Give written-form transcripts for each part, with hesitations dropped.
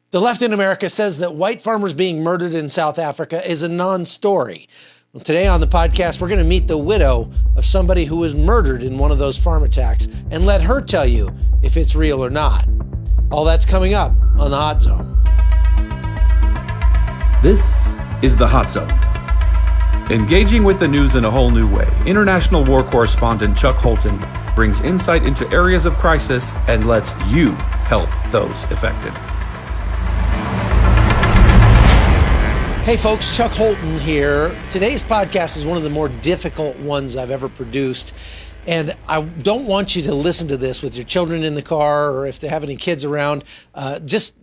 The left in America says that white farmers being murdered in South Africa is a non-story. Well, today on the podcast, we're going to meet the widow of somebody who was murdered in one of those farm attacks and let her tell you if it's real or not. All that's coming up on The Hot Zone. This is The Hot Zone. Engaging with the news in a whole new way, international war correspondent Chuck Holton brings insight into areas of crisis and lets you help those affected. Hey folks, Chuck Holton here. Today's podcast is one of the more difficult ones I've ever produced. And I don't want you to listen to this with your children in the car, or if they have any kids around, just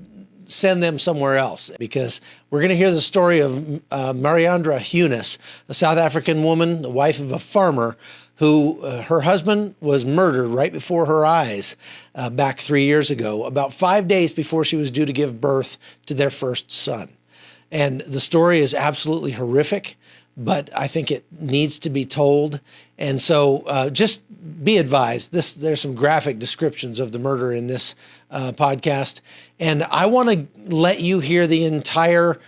send them somewhere else, because we're going to hear the story of Mariandra Hunis, a South African woman, the wife of a farmer, who her husband was murdered right before her eyes back 3 years ago, about 5 days before she was due to give birth to their first son. And the story is absolutely horrific, but I think it needs to be told. And so just be advised, there's some graphic descriptions of the murder in this podcast. And I want to let you hear the entire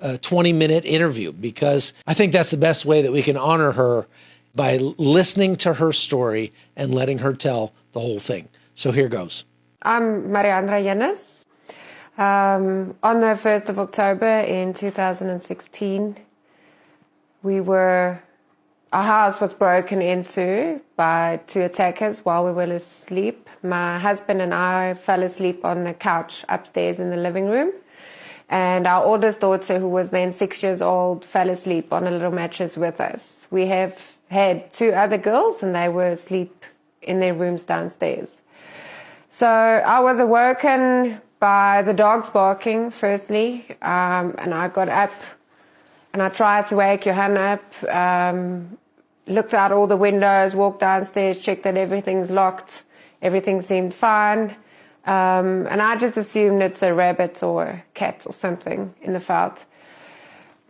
20-minute interview, because I think that's the best way that we can honor her, by listening to her story and letting her tell the whole thing. So here goes. I'm Mariandra Hunis. On the 1st of October in 2016, our house was broken into by two attackers while we were asleep. My husband and I fell asleep on the couch upstairs in the living room, and our oldest daughter, who was then 6 years old, fell asleep on a little mattress with us. We have had two other girls, and they were asleep in their rooms downstairs. So I was awoken by the dogs barking, firstly, and I got up and I tried to wake Johanna up, looked out all the windows, walked downstairs, checked that everything's locked, everything seemed fine, and I just assumed it's a rabbit or a cat or something in the felt.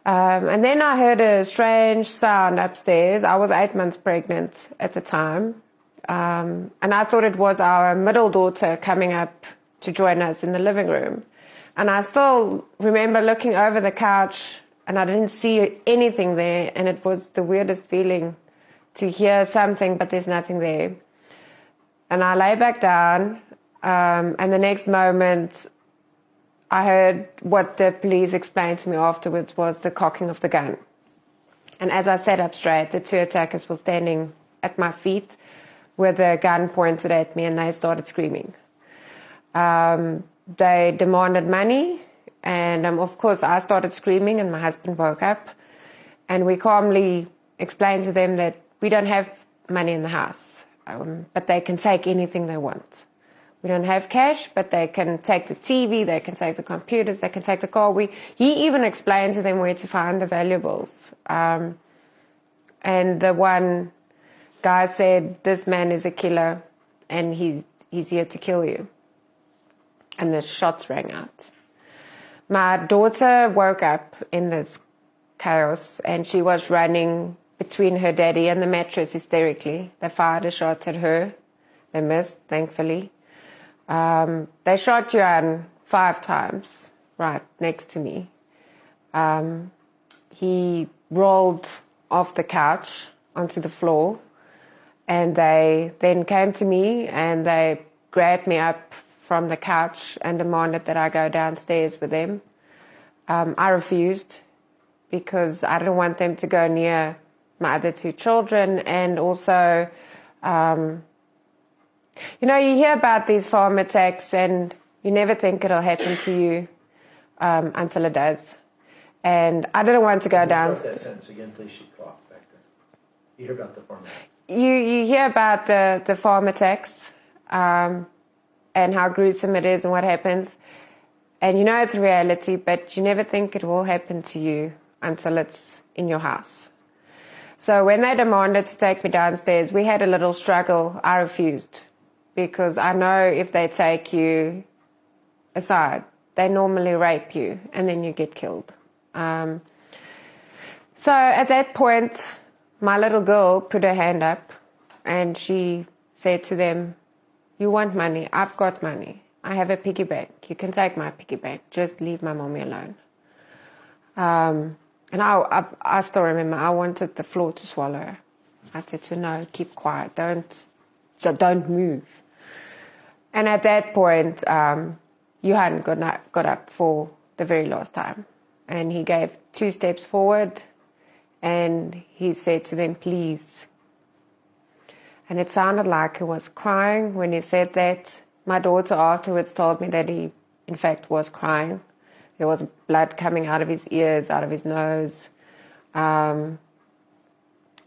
And then I heard a strange sound upstairs. I was 8 months pregnant at the time, and I thought it was our middle daughter coming up to join us in the living room. And I still remember looking over the couch, and I didn't see anything there, and it was the weirdest feeling to hear something, but there's nothing there. And I lay back down, and the next moment I heard what the police explained to me afterwards was the cocking of the gun. And as I sat up straight, the two attackers were standing at my feet with the gun pointed at me, and they started screaming. They demanded money, and of course I started screaming, and my husband woke up, and we calmly explained to them that we don't have money in the house, but they can take anything they want. We don't have cash, but they can take the TV, they can take the computers, they can take the car. He even explained to them where to find the valuables. And the one guy said, "This man is a killer, and he's here to kill you." And the shots rang out. My daughter woke up in this chaos, and she was running between her daddy and the mattress hysterically. They fired a shot at her. They missed, thankfully. They shot Johan 5 times right next to me. He rolled off the couch onto the floor, and they then came to me and they grabbed me up from the couch and demanded that I go downstairs with them. I refused, because I didn't want them to go near my other two children, and also, you hear about these farm attacks and you never think it'll happen to you until it does. And I didn't want to go down. Start that sentence again, please. She coughed back there. You hear about the farm attacks. You hear about the farm attacks and how gruesome it is and what happens. And you know it's a reality, but you never think it will happen to you until it's in your house. So when they demanded to take me downstairs, we had a little struggle. I refused, because I know if they take you aside, they normally rape you and then you get killed. So at that point, my little girl put her hand up and she said to them, "You want money? I've got money." I have a piggy bank. You can take my piggy bank. Just leave my mommy alone. And I still remember I wanted the floor to swallow her. I said to her, no, keep quiet. Don't move. And at that point, Johan got up for the very last time. And he gave 2 steps forward and he said to them, please. And it sounded like he was crying when he said that. My daughter afterwards told me that he, in fact, was crying. There was blood coming out of his ears, out of his nose. And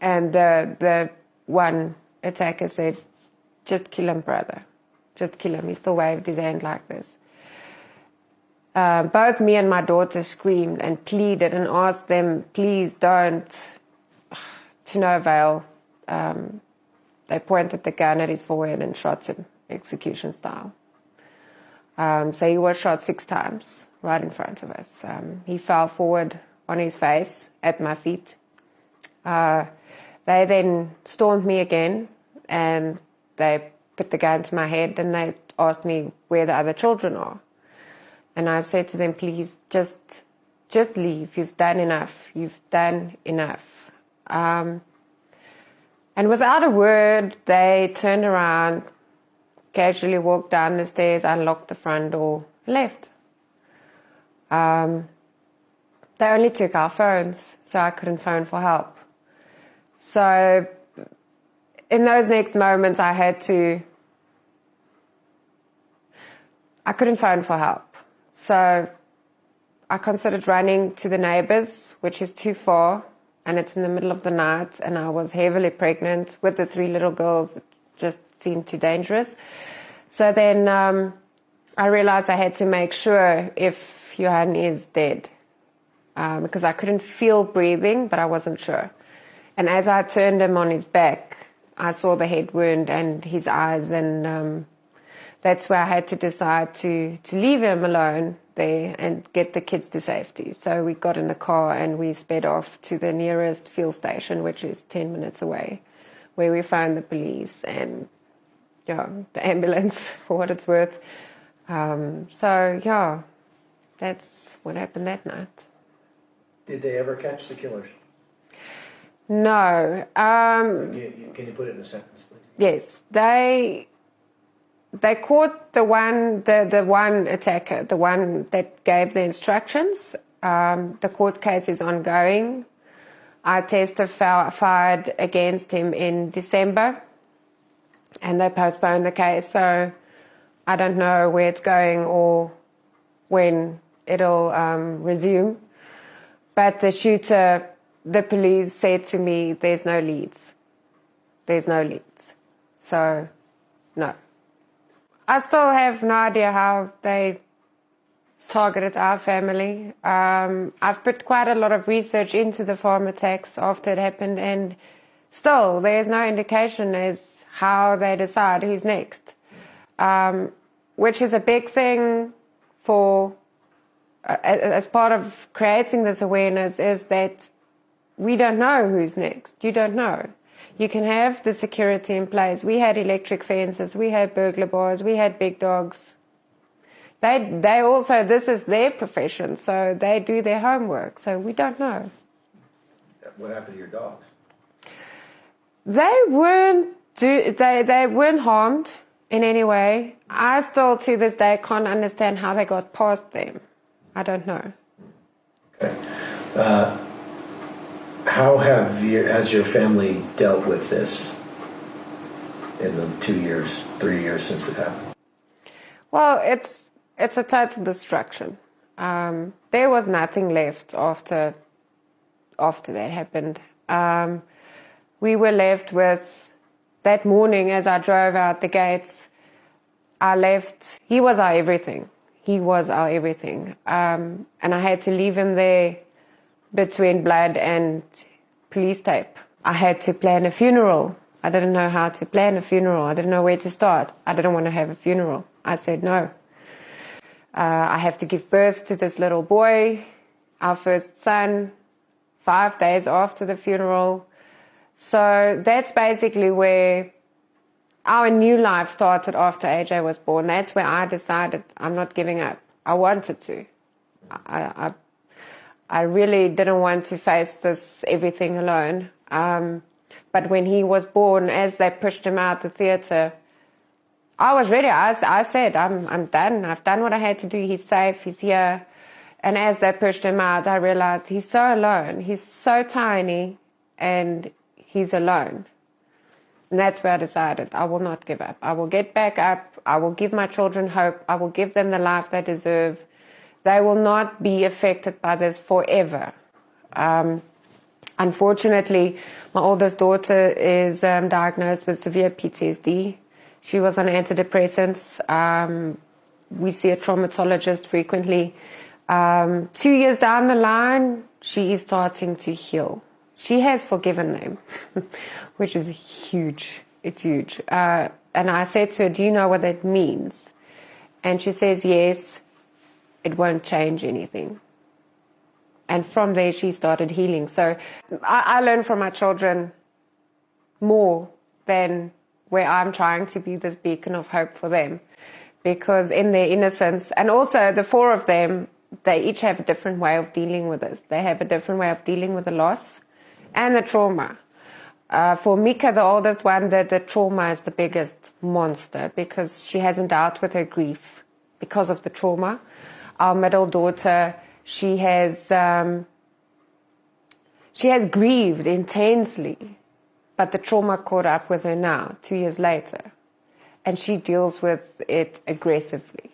the one attacker said, just kill him, brother. Just kill him. He still waved his hand like this. Both me and my daughter screamed and pleaded and asked them, please don't. To no avail. They pointed the gun at his forehead and shot him, execution style. So he was shot 6 times right in front of us. He fell forward on his face at my feet. They then stormed me again and they put the gun to my head and they asked me where the other children are. And I said to them, please, just leave. You've done enough. You've done enough. And without a word, they turned around, casually walked down the stairs, unlocked the front door, and left. They only took our phones, so I couldn't phone for help. So in those next moments, I couldn't phone for help. So I considered running to the neighbors, which is too far, and it's in the middle of the night, and I was heavily pregnant with the 3 little girls. It just seemed too dangerous. So then I realized I had to make sure if Johan is dead, because I couldn't feel breathing, but I wasn't sure. And as I turned him on his back, I saw the head wound and his eyes, and that's where I had to decide to leave him alone there and get the kids to safety. So we got in the car and we sped off to the nearest fuel station, which is 10 minutes away, where we found the police and the ambulance, for what it's worth. That's what happened that night. Did they ever catch the killers? No. Can you put it in a sentence, please? Yes, they caught the one attacker, the one that gave the instructions. The court case is ongoing. I testified against him in December, and they postponed the case. So I don't know where it's going or when it'll resume. But the shooter, the police said to me, there's no leads. There's no leads. So, no. I still have no idea how they targeted our family. I've put quite a lot of research into the farm attacks after it happened, and still there's no indication as how they decide who's next, which is a big thing for, as part of creating this awareness, is that we don't know who's next. You don't know. You can have the security in place. We had electric fences, we had burglar bars, we had big dogs. They also, this is their profession, so they do their homework, so we don't know. What happened to your dogs? They weren't harmed in any way. I still, to this day, can't understand how they got past them. I don't know. Okay. How has your family dealt with this in the 2 years, 3 years since it happened? Well, it's a total destruction. There was nothing left after that happened. We were left with, that morning as I drove out the gates, he was our everything. He was our everything. And I had to leave him there between blood and police tape. I had to plan a funeral. I didn't know how to plan a funeral. I didn't know where to start. I didn't want to have a funeral. I said no. I have to give birth to this little boy, our first son, 5 days after the funeral. So that's basically where our new life started after AJ was born. That's where I decided I'm not giving up. I wanted to. I really didn't want to face this everything alone. But when he was born, as they pushed him out the theatre, I was ready. I said, I'm done. I've done what I had to do. He's safe. He's here. And as they pushed him out, I realized he's so alone. He's so tiny and he's alone. And that's where I decided I will not give up. I will get back up. I will give my children hope. I will give them the life they deserve. They will not be affected by this forever. Unfortunately, my oldest daughter is diagnosed with severe PTSD. She was on antidepressants. We see a traumatologist frequently. 2 years down the line, she is starting to heal. She has forgiven them, which is huge. It's huge. And I said to her, do you know what that means? And she says, yes, it won't change anything. And from there, she started healing. So I learn from my children more than where I'm trying to be this beacon of hope for them. Because in their innocence, and also the four of them, they each have a different way of dealing with this. They have a different way of dealing with the loss and the trauma. For Mika, the oldest one, the trauma is the biggest monster because she hasn't dealt with her grief because of the trauma. Our middle daughter, she has grieved intensely, but the trauma caught up with her now, 2 years later. And she deals with it aggressively.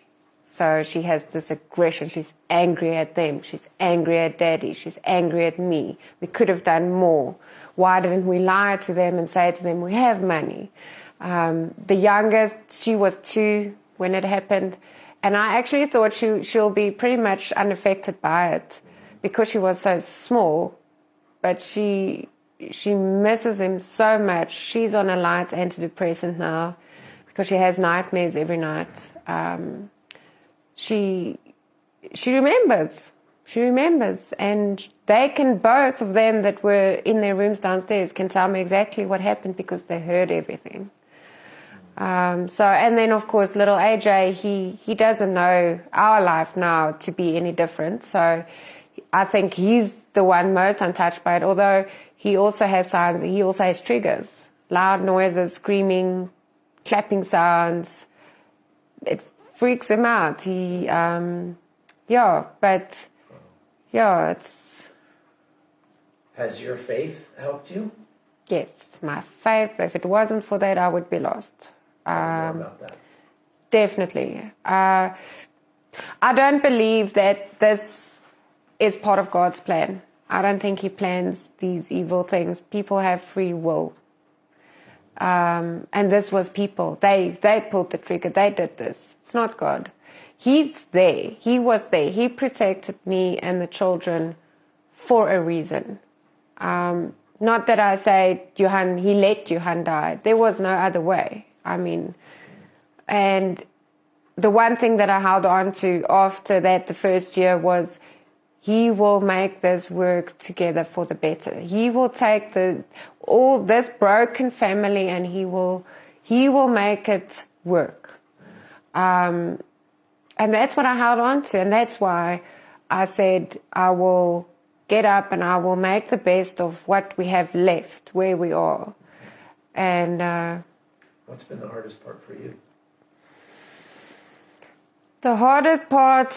So she has this aggression. She's angry at them. She's angry at Daddy. She's angry at me. We could have done more. Why didn't we lie to them and say to them, we have money? The youngest, she was 2 when it happened. And I actually thought she'll be pretty much unaffected by it because she was so small. But she misses him so much. She's on a light antidepressant now because she has nightmares every night. She remembers. She remembers. And they can, both of them that were in their rooms downstairs, can tell me exactly what happened because they heard everything. And then of course little AJ, he doesn't know our life now to be any different. So I think he's the one most untouched by it, although he also has signs, he also has triggers, loud noises, screaming, clapping sounds. It freaks him out. It's... Has your faith helped you? Yes, my faith. If it wasn't for that, I would be lost. More about that. Definitely. I don't believe that this is part of God's plan. I don't think He plans these evil things. People have free will. And this was people. They pulled the trigger. They did this. It's not God. He's there. He was there. He protected me and the children for a reason. Not that I say he let Johan die. There was no other way. And the one thing that I held on to after that, the first year, was He will make this work together for the better. He will take all this broken family and He will make it work. And that's what I held on to. And that's why I said I will get up and I will make the best of what we have left, where we are. And what's been the hardest part for you? The hardest part,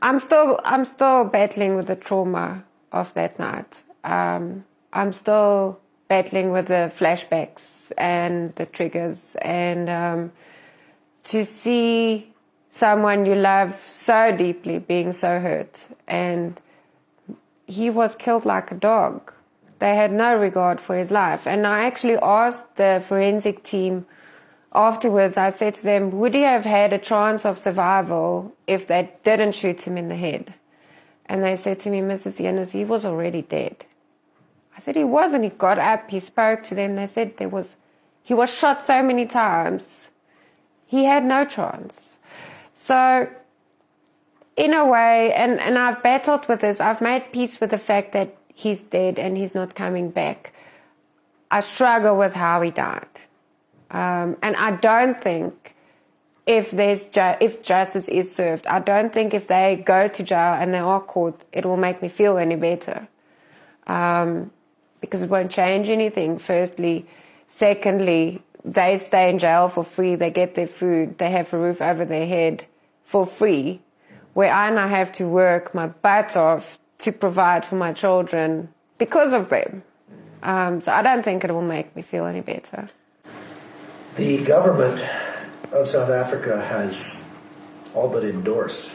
I'm still battling with the trauma of that night. I'm still battling with the flashbacks and the triggers, and to see someone you love so deeply being so hurt, and he was killed like a dog. They had no regard for his life. And I actually asked the forensic team afterwards, I said to them, would he have had a chance of survival if they didn't shoot him in the head? And they said to me, Mrs. Yennes, he was already dead. I said, he wasn't. He got up, he spoke to them. They said he was shot so many times, he had no chance. So, in a way, and I've battled with this, I've made peace with the fact that he's dead and he's not coming back. I struggle with how he died. And I don't think if justice is served, I don't think if they go to jail and they are caught, it will make me feel any better. Because it won't change anything, firstly. Secondly, they stay in jail for free, they get their food, they have a roof over their head for free, where I now have to work my butt off to provide for my children because of them. So I don't think it will make me feel any better. The government of South Africa has all but endorsed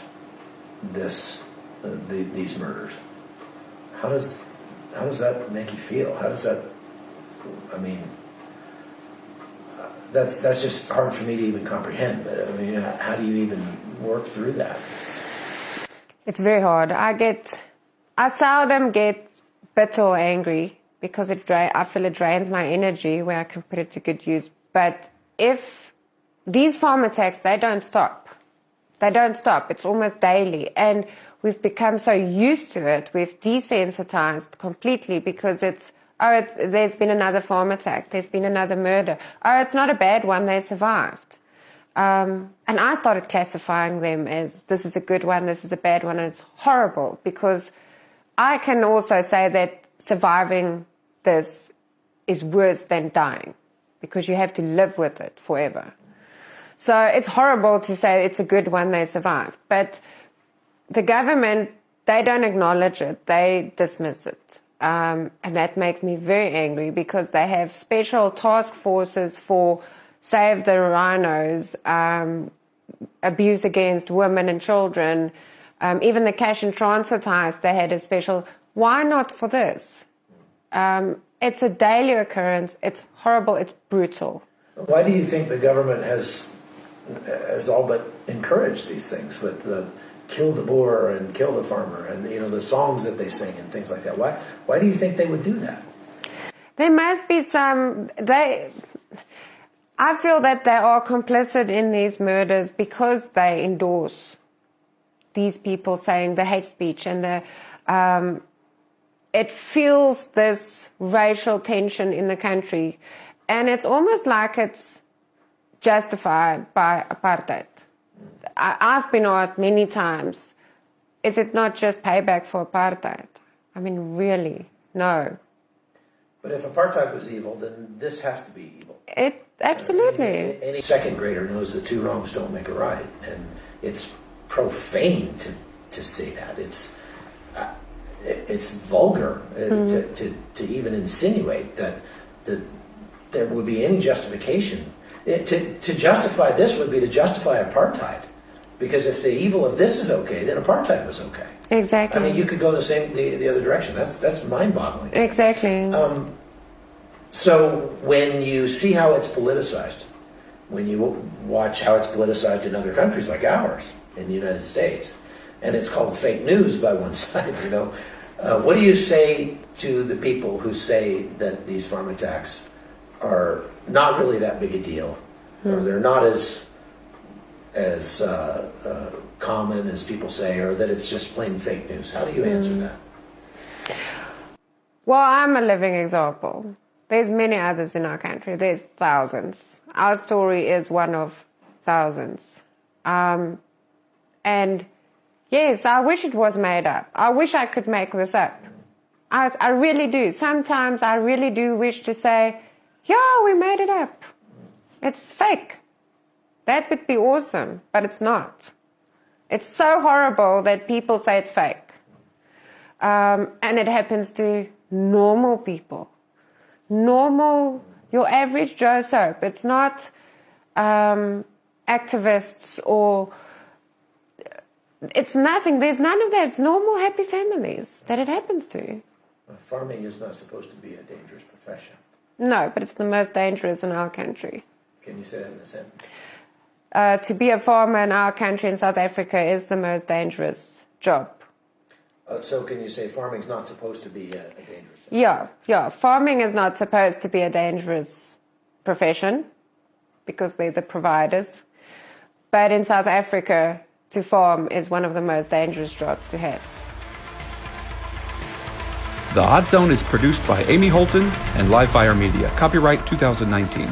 these murders. How does that make you feel? How does that? I mean, that's just hard for me to even comprehend. But I mean, how do you even work through that? It's very hard. I seldom get bitter or angry because I feel it drains my energy where I can put it to good use. But if these farm attacks, they don't stop. They don't stop. It's almost daily. And we've become so used to it. We've desensitized completely because there's been another farm attack. There's been another murder. Oh, it's not a bad one. They survived. And I started classifying them as this is a good one, this is a bad one, and it's horrible because I can also say that surviving this is worse than dying because you have to live with it forever. So it's horrible to say it's a good one, they survived. But the government, they don't acknowledge it, they dismiss it. And that makes me very angry because they have special task forces for Save the Rhinos, abuse against women and children, even the cash and transit heist, they had a special. Why not for this? It's a daily occurrence. It's horrible. It's brutal. Why do you think the government has all but encouraged these things with the kill the Boer and kill the farmer and the songs that they sing and things like that? Why do you think they would do that? There must be I feel that they are complicit in these murders because they endorse these people saying the hate speech and it fuels this racial tension in the country. And it's almost like it's justified by apartheid. I've been asked many times, is it not just payback for apartheid? I mean, really, no. But if apartheid was evil, then this has to be evil. Absolutely. Any second grader knows that two wrongs don't make a right, and it's profane to say that. It's vulgar to even insinuate that there would be any justification. To justify this would be to justify apartheid, because if the evil of this is okay, then apartheid was okay. Exactly. I mean, you could go the other direction. That's mind-boggling. Exactly. So when you see how it's politicized, when you watch how it's politicized in other countries like ours, in the United States, and it's called fake news by one side, what do you say to the people who say that these farm attacks are not really that big a deal, or they're not as common as people say, or that it's just plain fake news? How do you answer that? Well, I'm a living example. There's many others in our country. There's thousands. Our story is one of thousands. And yes, I wish it was made up. I wish I could make this up. I really do. Sometimes I really do wish to say, yeah, we made it up. It's fake. That would be awesome, but it's not. It's so horrible that people say it's fake. And it happens to normal people. Normal, your average Joe Soap. It's not activists or... It's nothing. There's none of that. It's normal, happy families that it happens to. Farming is not supposed to be a dangerous profession. No, but it's the most dangerous in our country. Can you say that in a sentence? To be a farmer in our country, in South Africa, is the most dangerous job. So can you say farming's not supposed to be a dangerous job? Yeah. Farming is not supposed to be a dangerous profession because they're the providers. But in South Africa, to farm is one of the most dangerous jobs to have. The Hot Zone is produced by Amy Holton and Livefire Media. Copyright 2019.